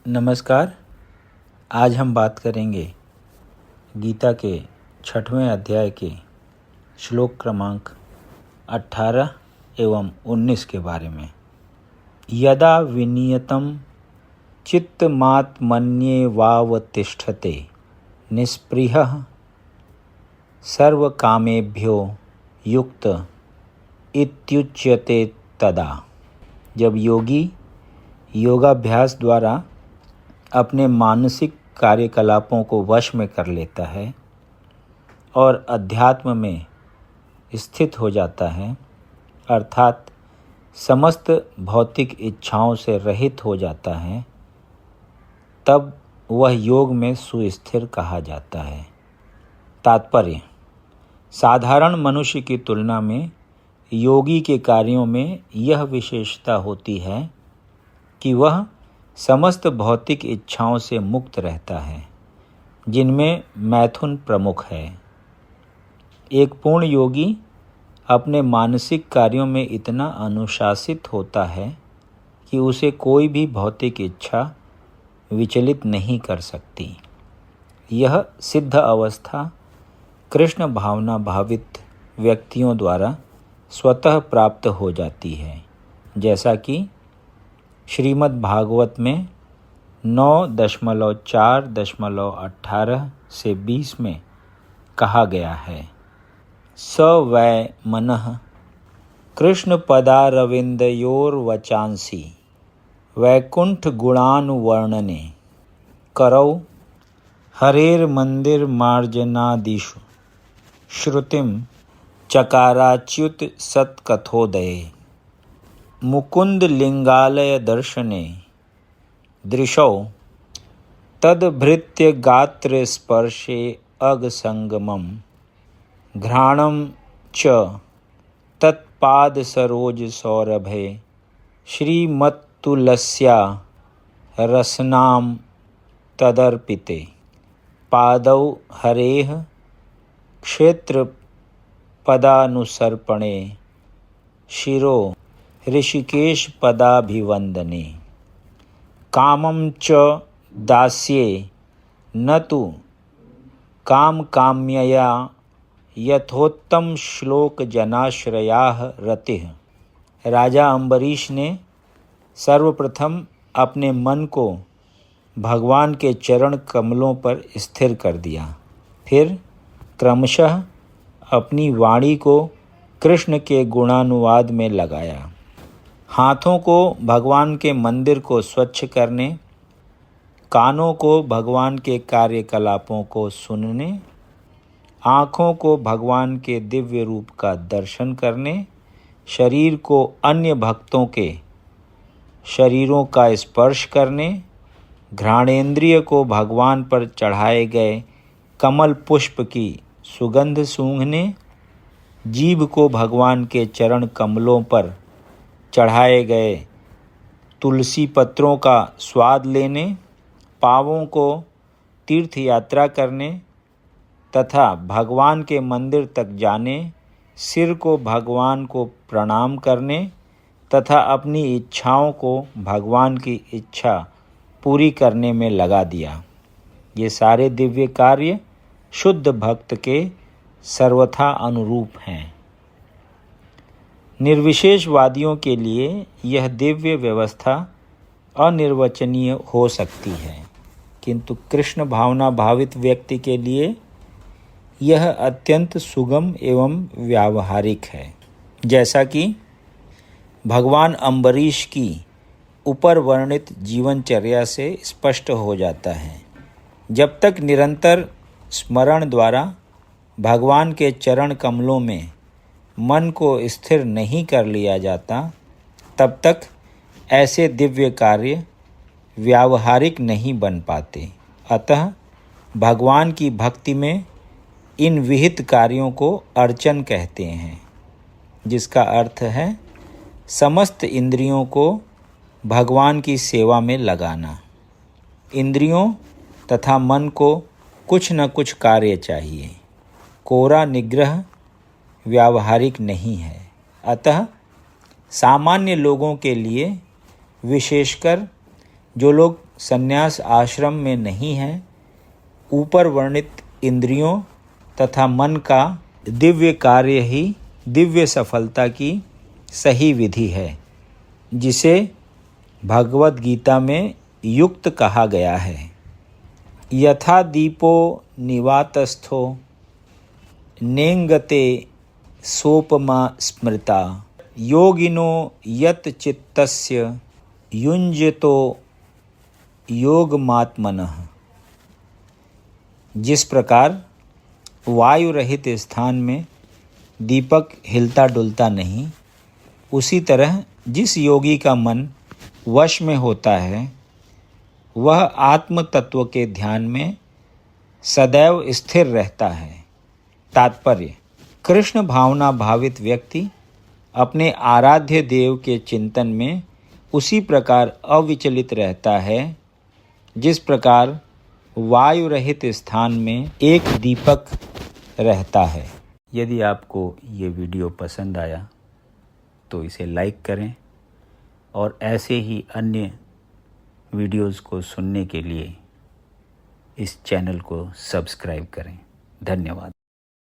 नमस्कार। आज हम बात करेंगे गीता के 6वें अध्याय के श्लोक क्रमांक 18 एवं 19 के बारे में। यदा विनियतं चित्तमात्मन्येवावतिष्ठते निस्पृहः सर्वकामेभ्यो युक्त इत्युच्यते तदा। जब योगी योगाभ्यास द्वारा अपने मानसिक कार्यकलापों को वश में कर लेता है और अध्यात्म में स्थित हो जाता है, अर्थात समस्त भौतिक इच्छाओं से रहित हो जाता है, तब वह योग में सुस्थिर कहा जाता है। तात्पर्य: साधारण मनुष्य की तुलना में योगी के कार्यों में यह विशेषता होती है कि वह समस्त भौतिक इच्छाओं से मुक्त रहता है, जिनमें मैथुन प्रमुख है। एक पूर्ण योगी अपने मानसिक कार्यों में इतना अनुशासित होता है कि उसे कोई भी भौतिक इच्छा विचलित नहीं कर सकती। यह सिद्ध अवस्था कृष्ण भावना भावित व्यक्तियों द्वारा स्वतः प्राप्त हो जाती है, जैसा कि श्रीमद् भागवत में 9.4.18 से 20 में कहा गया है। स वै मनः कृष्ण पदारविंदयोर्वचांसि वैकुंठ गुणानुवर्णने करौ हरेर्मंदिर मार्जनादिषु श्रुतिं चकाराच्युत सत्कथोदये मुकुंद लिंगालय दर्शने दृशौ तद्भृत्य गात्र स्पर्शे अग संगमम घ्राणं च तत्पाद सरोज सौरभे श्रीमत्तुलस्या रसनाम तदर्पिते पादौ हरेः क्षेत्र पदानुसर्पणे शिरो ऋषिकेश पदाभिवंदने कामं च दास्ये न तु काम काम्यया यथोत्तम श्लोक जनाश्रयाः रतिः। राजा अम्बरीश ने सर्वप्रथम अपने मन को भगवान के चरण कमलों पर स्थिर कर दिया, फिर क्रमशः अपनी वाणी को कृष्ण के गुणानुवाद में लगाया। हाथों को भगवान के मंदिर को स्वच्छ करने, कानों को भगवान के कार्यकलापों को सुनने, आँखों को भगवान के दिव्य रूप का दर्शन करने, शरीर को अन्य भक्तों के शरीरों का स्पर्श करने, घ्राणेंद्रिय को भगवान पर चढ़ाए गए कमल पुष्प की सुगंध सूंघने, जीभ को भगवान के चरण कमलों पर चढ़ाए गए तुलसी पत्रों का स्वाद लेने, पांवों को तीर्थ यात्रा करने तथा भगवान के मंदिर तक जाने, सिर को भगवान को प्रणाम करने तथा अपनी इच्छाओं को भगवान की इच्छा पूरी करने में लगा दिया। ये सारे दिव्य कार्य शुद्ध भक्त के सर्वथा अनुरूप हैं। निर्विशेषवादियों के लिए यह दिव्य व्यवस्था अनिर्वचनीय हो सकती है, किंतु कृष्ण भावना भावित व्यक्ति के लिए यह अत्यंत सुगम एवं व्यावहारिक है। जैसा कि भगवान अम्बरीश की ऊपर वर्णित जीवनचर्या से स्पष्ट हो जाता है। जब तक निरंतर स्मरण द्वारा भगवान के चरण कमलों में मन को स्थिर नहीं कर लिया जाता, तब तक ऐसे दिव्य कार्य व्यावहारिक नहीं बन पाते। अतः भगवान की भक्ति में इन विहित कार्यों को अर्चन कहते हैं, जिसका अर्थ है समस्त इंद्रियों को भगवान की सेवा में लगाना। इंद्रियों तथा मन को कुछ न कुछ कार्य चाहिए। कोरा निग्रह व्यावहारिक नहीं है। अतः सामान्य लोगों के लिए, विशेषकर जो लोग संन्यास आश्रम में नहीं हैं, ऊपर वर्णित इंद्रियों तथा मन का दिव्य कार्य ही दिव्य सफलता की सही विधि है, जिसे भगवद गीता में युक्त कहा गया है। यथा दीपो निवातस्थो नेंगते सोपमा स्मृता योगिनो यत चित्तस्य युञ्जतो योगमात्मनः। जिस प्रकार वायु रहित स्थान में दीपक हिलता डुलता नहीं, उसी तरह जिस योगी का मन वश में होता है, वह आत्म तत्व के ध्यान में सदैव स्थिर रहता है। तात्पर्य: कृष्ण भावना भावित व्यक्ति अपने आराध्य देव के चिंतन में उसी प्रकार अविचलित रहता है, जिस प्रकार वायु रहित स्थान में एक दीपक रहता है। यदि आपको ये वीडियो पसंद आया तो इसे लाइक करें और ऐसे ही अन्य वीडियोज़ को सुनने के लिए इस चैनल को सब्सक्राइब करें। धन्यवाद।